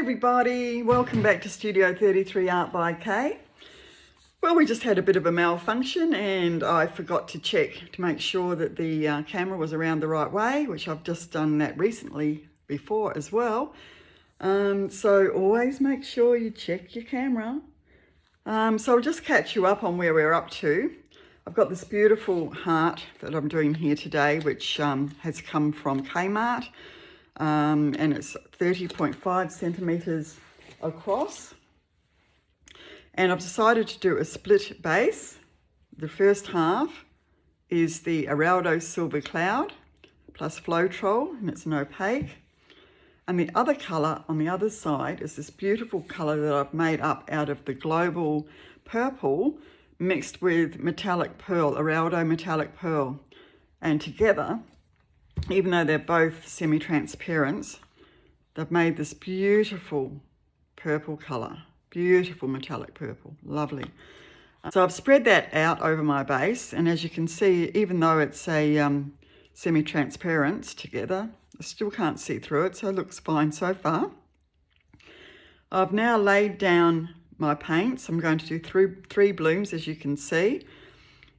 everybody, welcome back to Studio 33 Art by Kay. Well, we just had a bit of a malfunction and I forgot to check to make sure that the camera was around the right way, which I've just done that recently before as well. So always make sure you check your camera. So I'll just catch you up on where we're up to. I've got this beautiful heart that I'm doing here today, which has come from Kmart. And it's 30.5 centimeters across, and I've decided to do a split base. The first half is the Eraldo Silver Cloud plus Floetrol, and it's an opaque, and the other color on the other side is this beautiful color that I've made up out of the Global Purple mixed with metallic pearl, Eraldo metallic pearl, and together, even though they're both semi-transparent, they've made this beautiful purple colour, beautiful metallic purple, lovely. So I've spread that out over my base, and as you can see, even though it's a semi-transparent together, I still can't see through it, so it looks fine so far. I've now laid down my paints. I'm going to do three blooms, as you can see.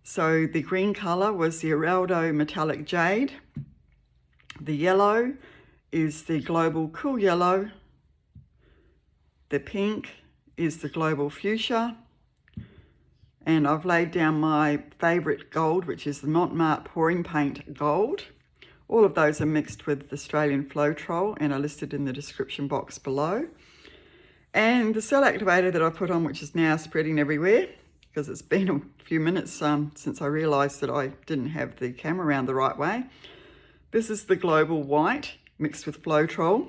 So the green colour was the Eraldo metallic Jade. The yellow is the Global Cool Yellow. The pink is the Global Fuschia. And I've laid down my favourite gold, which is the Mont pouring paint gold. All of those are mixed with Australian Floetrol and are listed in the description box below. And the cell activator that I put on, which is now spreading everywhere, because it's been a few minutes since I realised that I didn't have the camera around the right way. This is the Global White mixed with Floetrol,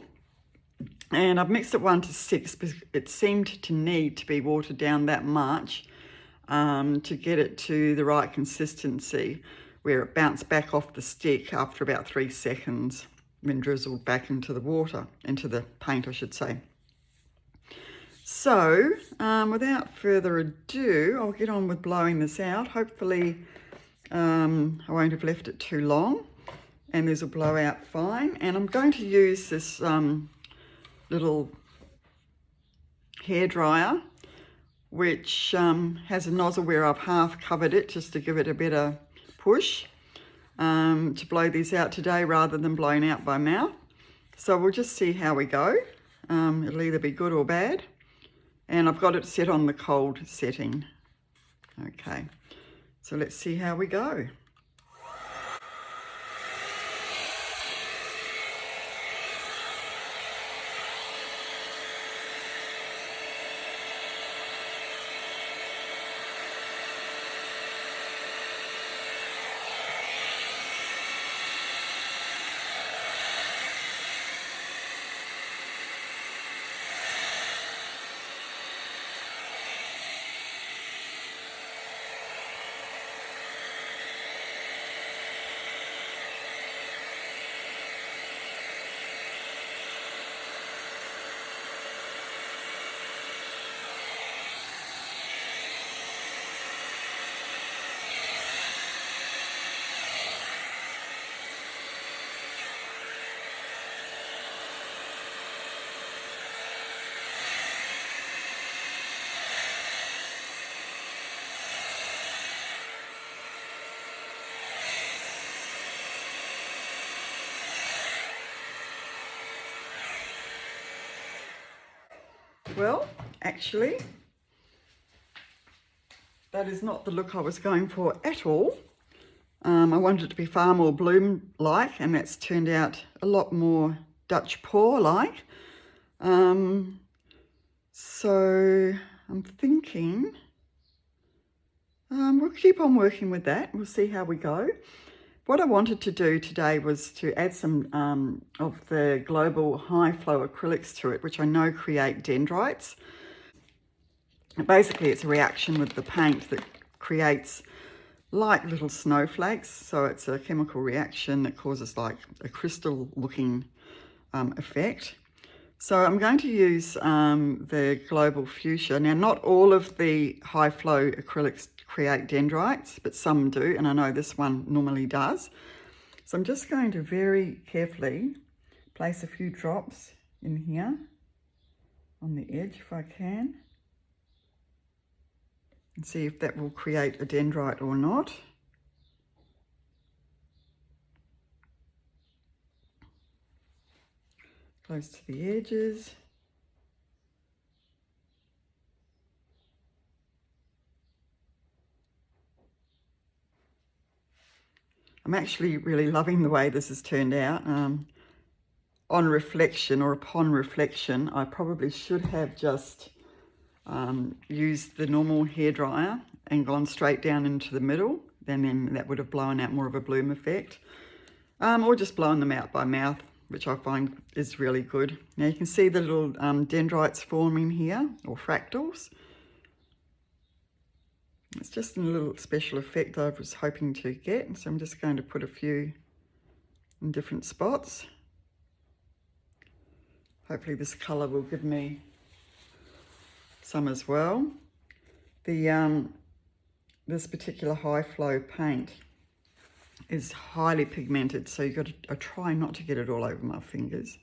and I've mixed it 1 to 6 because it seemed to need to be watered down that much to get it to the right consistency where it bounced back off the stick after about 3 seconds when drizzled back into the water, into the paint I should say. So without further ado, I'll get on with blowing this out. Hopefully I won't have left it too long, and this will blow out fine. And I'm going to use this little hairdryer, which has a nozzle where I've half covered it just to give it a better push to blow these out today rather than blown out by mouth. So we'll just see how we go. It'll either be good or bad. And I've got it set on the cold setting. Okay, so let's see how we go. Well, actually, that is not the look I was going for at all. I wanted it to be far more bloom-like, and that's turned out a lot more Dutch pour-like. So I'm thinking we'll keep on working with that. We'll see how we go. What I wanted to do today was to add some of the Global High Flow acrylics to it, which I know create dendrites. Basically, it's a reaction with the paint that creates like little snowflakes. So it's a chemical reaction that causes like a crystal-looking effect. So I'm going to use the Global Fuschia. Now, not all of the high flow acrylics create dendrites, but some do, and I know this one normally does. So I'm just going to very carefully place a few drops in here on the edge if I can, and see if that will create a dendrite or not. Close to the edges. I'm actually really loving the way this has turned out. On reflection, or upon reflection, I probably should have just used the normal hairdryer and gone straight down into the middle, and then that would have blown out more of a bloom effect. Or just blown them out by mouth, which I find is really good. Now you can see the little dendrites forming here, or fractals. It's just a little special effect I was hoping to get, so I'm just going to put a few in different spots. Hopefully this colour will give me some as well. This particular high flow paint is highly pigmented, so you've got to try not to get it all over my fingers.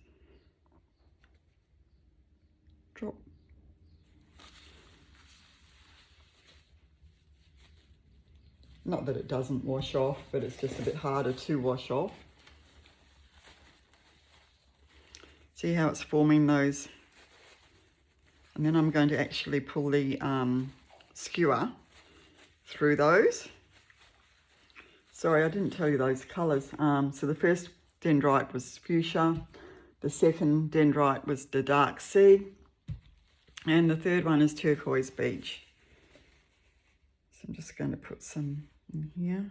Drop. Not that it doesn't wash off, but it's just a bit harder to wash off. See how it's forming those? And then I'm going to actually pull the skewer through those. Sorry, I didn't tell you those colours. So the first dendrite was fuchsia, the second dendrite was the dark sea, and the third one is turquoise beach. So I'm just going to put some in here.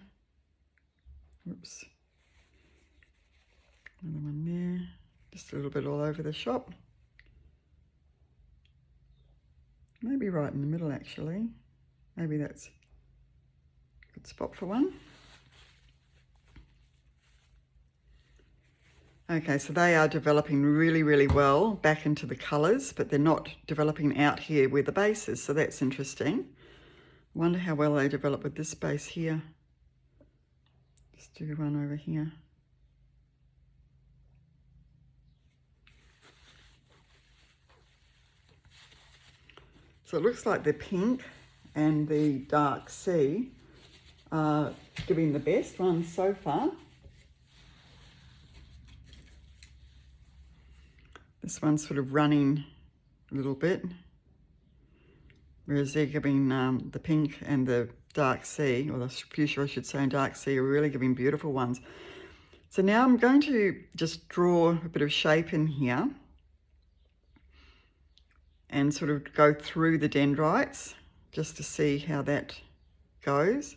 Whoops. Another one there. Just a little bit all over the shop. Maybe right in the middle actually. Maybe that's a good spot for one. Okay, so they are developing really, really well back into the colours, but they're not developing out here where the base is, so that's interesting. I wonder how well they develop with this base here. Just do one over here. So it looks like the pink and the dark sea are giving the best ones so far. This one's sort of running a little bit, whereas they're giving the pink and the dark sea, or the fuchsia I should say, and dark sea are really giving beautiful ones. So now I'm going to just draw a bit of shape in here and sort of go through the dendrites just to see how that goes.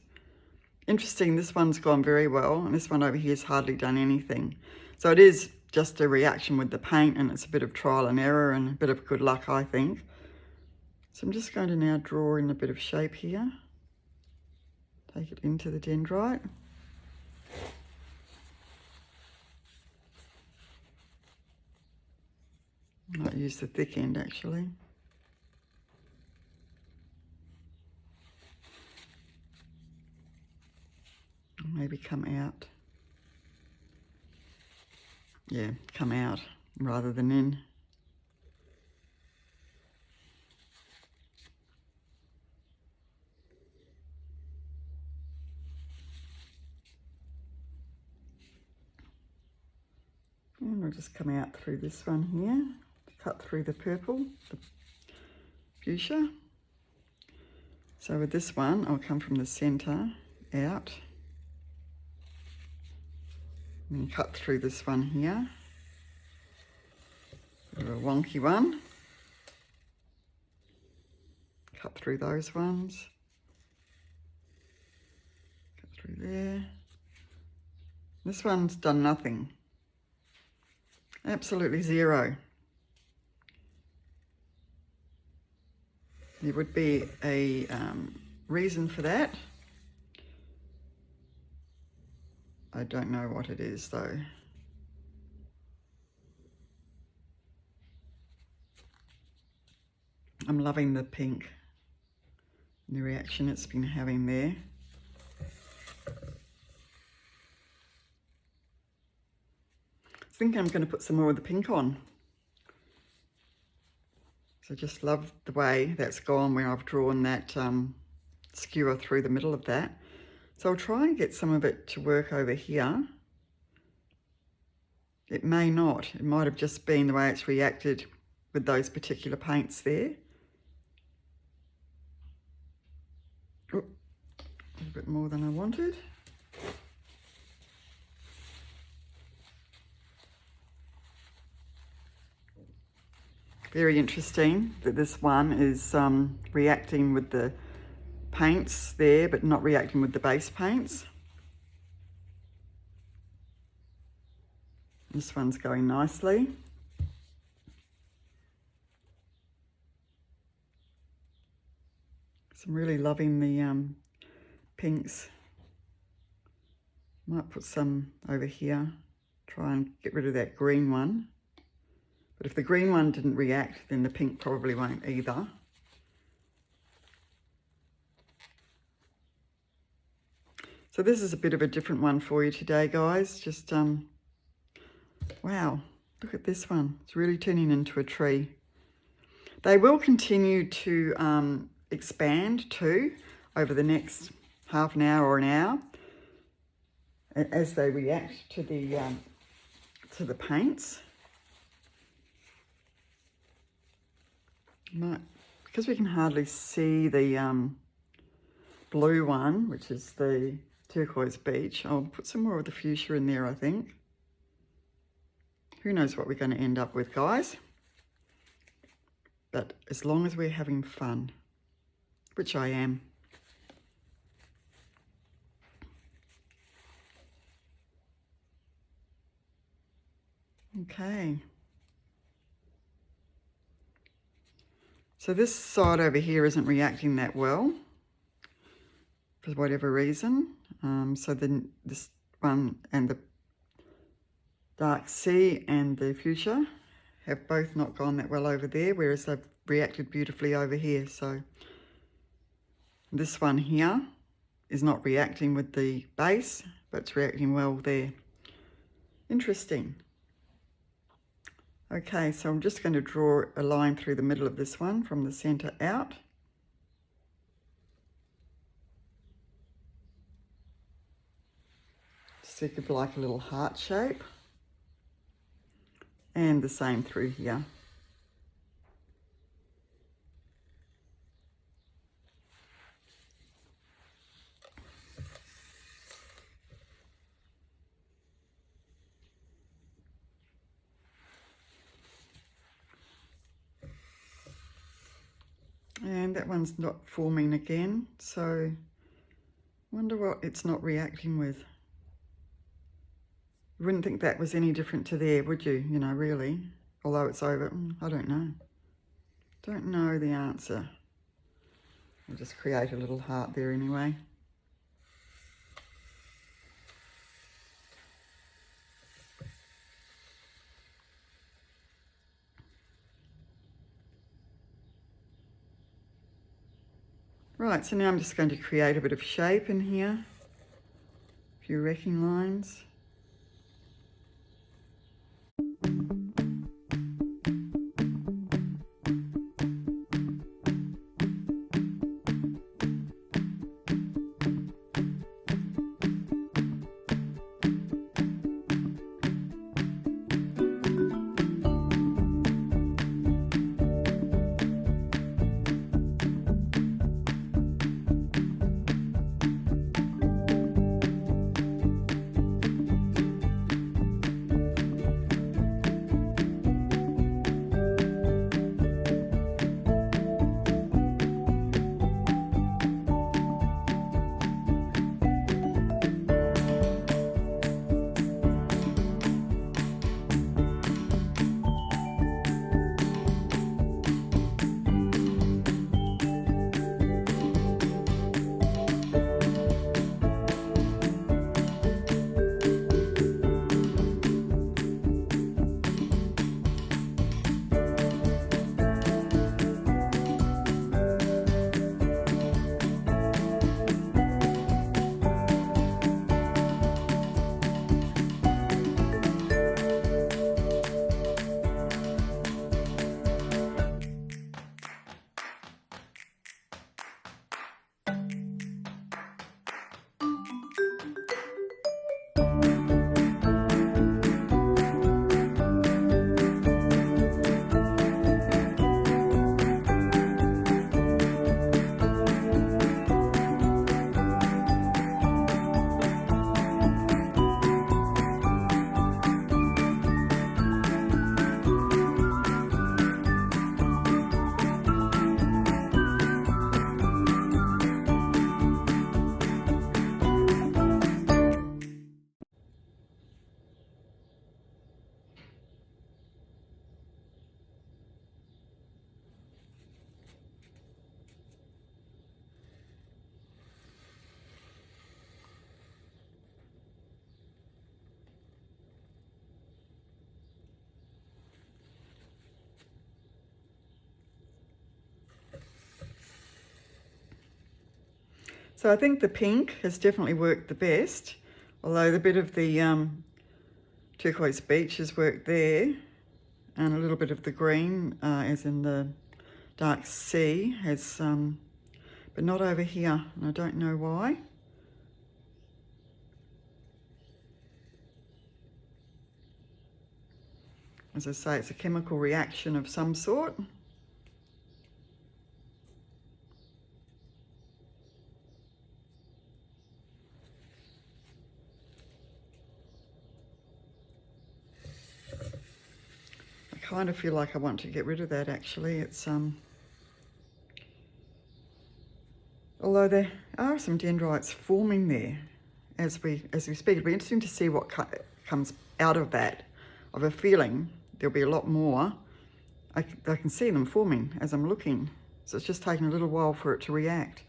Interesting, this one's gone very well, and this one over here has hardly done anything. So it is just a reaction with the paint, and it's a bit of trial and error and a bit of good luck, I think. So I'm just going to now draw in a bit of shape here. Take it into the dendrite. I might use the thick end actually. Maybe come out. Yeah, come out rather than in. And we'll just come out through this one here, cut through the purple, the fuchsia. So with this one, I'll come from the centre out and cut through this one here. A wonky one. Cut through those ones. Cut through there. This one's done nothing. Absolutely zero. There would be a reason for that. I don't know what it is though. I'm loving the pink and the reaction it's been having there. I think I'm going to put some more of the pink on. So just love the way that's gone when I've drawn that skewer through the middle of that. So I'll try and get some of it to work over here. It may not. It might have just been the way it's reacted with those particular paints there. Oh, a little bit more than I wanted. Very interesting that this one is reacting with the paints there, but not reacting with the base paints. This one's going nicely. So I'm really loving the pinks. Might put some over here, try and get rid of that green one. But if the green one didn't react, then the pink probably won't either. So this is a bit of a different one for you today, guys. Just, wow, look at this one. It's really turning into a tree. They will continue to expand too over the next half an hour or an hour as they react to the paints. Because we can hardly see the blue one, which is the Turquoise Beach, I'll put some more of the Fuschia in there, I think. Who knows what we're going to end up with, guys. But as long as we're having fun, which I am. Okay. So this side over here isn't reacting that well for whatever reason. So then this one and the dark sea and the Fuschia have both not gone that well over there, whereas they've reacted beautifully over here. So this one here is not reacting with the base, but it's reacting well there. Interesting. Okay, so I'm just going to draw a line through the middle of this one from the center out. Just to give like a little heart shape. And the same through here. And that one's not forming again, so I wonder what it's not reacting with. You wouldn't think that was any different to there, would you? You know, really. Although it's over, I don't know. Don't know the answer. I'll just create a little heart there anyway. Right, so now I'm just going to create a bit of shape in here. A few wrecking lines. So I think the pink has definitely worked the best, although the bit of the turquoise beach has worked there, and a little bit of the green, as in the dark sea, has, but not over here, and I don't know why. As I say, it's a chemical reaction of some sort. I kind of feel like I want to get rid of that actually. It's although there are some dendrites forming there as we speak. It'll be interesting to see what comes out of that. I have a feeling there'll be a lot more. I can see them forming as I'm looking. So it's just taking a little while for it to react.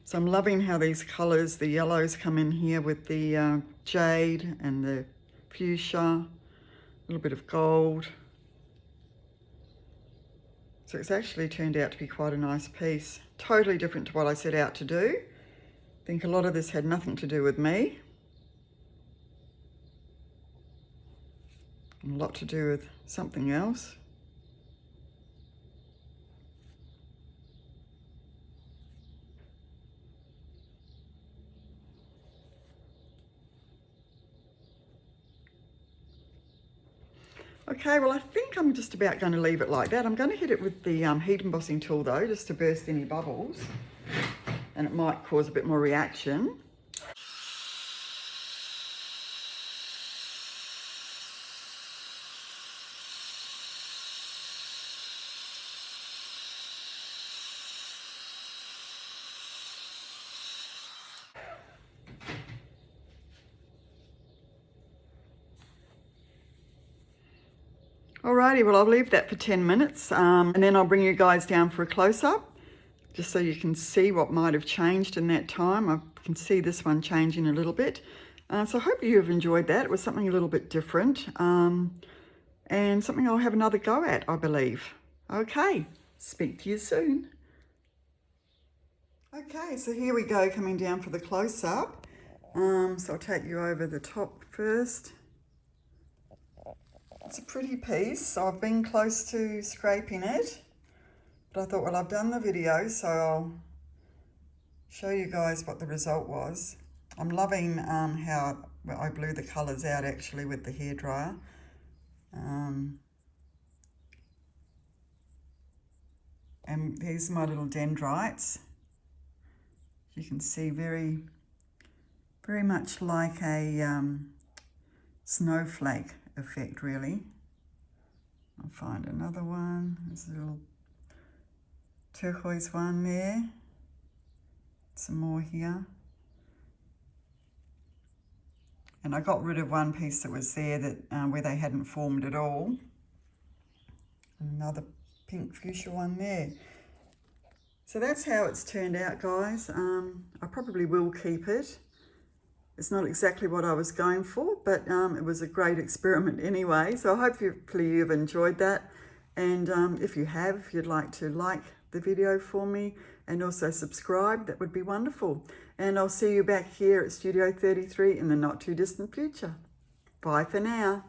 So I'm loving how these colours, the yellows come in here with the jade and the fuchsia, a little bit of gold. So it's actually turned out to be quite a nice piece. Totally different to what I set out to do. I think a lot of this had nothing to do with me. And a lot to do with something else. Okay, well I think I'm just about going to leave it like that. I'm going to hit it with the heat embossing tool though, just to burst any bubbles. And it might cause a bit more reaction. Alrighty, well I'll leave that for 10 minutes and then I'll bring you guys down for a close-up just so you can see what might have changed in that time. I can see this one changing a little bit. So I hope you've enjoyed that. It was something a little bit different and something I'll have another go at, I believe. Okay, speak to you soon. Okay, so here we go, coming down for the close-up. So I'll take you over the top first. It's a pretty piece, so I've been close to scraping it, but I thought, well, I've done the video, so I'll show you guys what the result was. I'm loving how I blew the colours out actually with the hairdryer. And these are my little dendrites. You can see very much like a snowflake effect, really. I'll find another one. There's a little turquoise one there. Some more here. And I got rid of one piece that was there that where they hadn't formed at all. Another pink fuchsia one there. So that's how it's turned out, guys. I probably will keep it. It's not exactly what I was going for, but it was a great experiment anyway. So hopefully you've enjoyed that. And if you have, if you'd like to like the video for me and also subscribe, that would be wonderful. And I'll see you back here at Studio 33 in the not too distant future. Bye for now.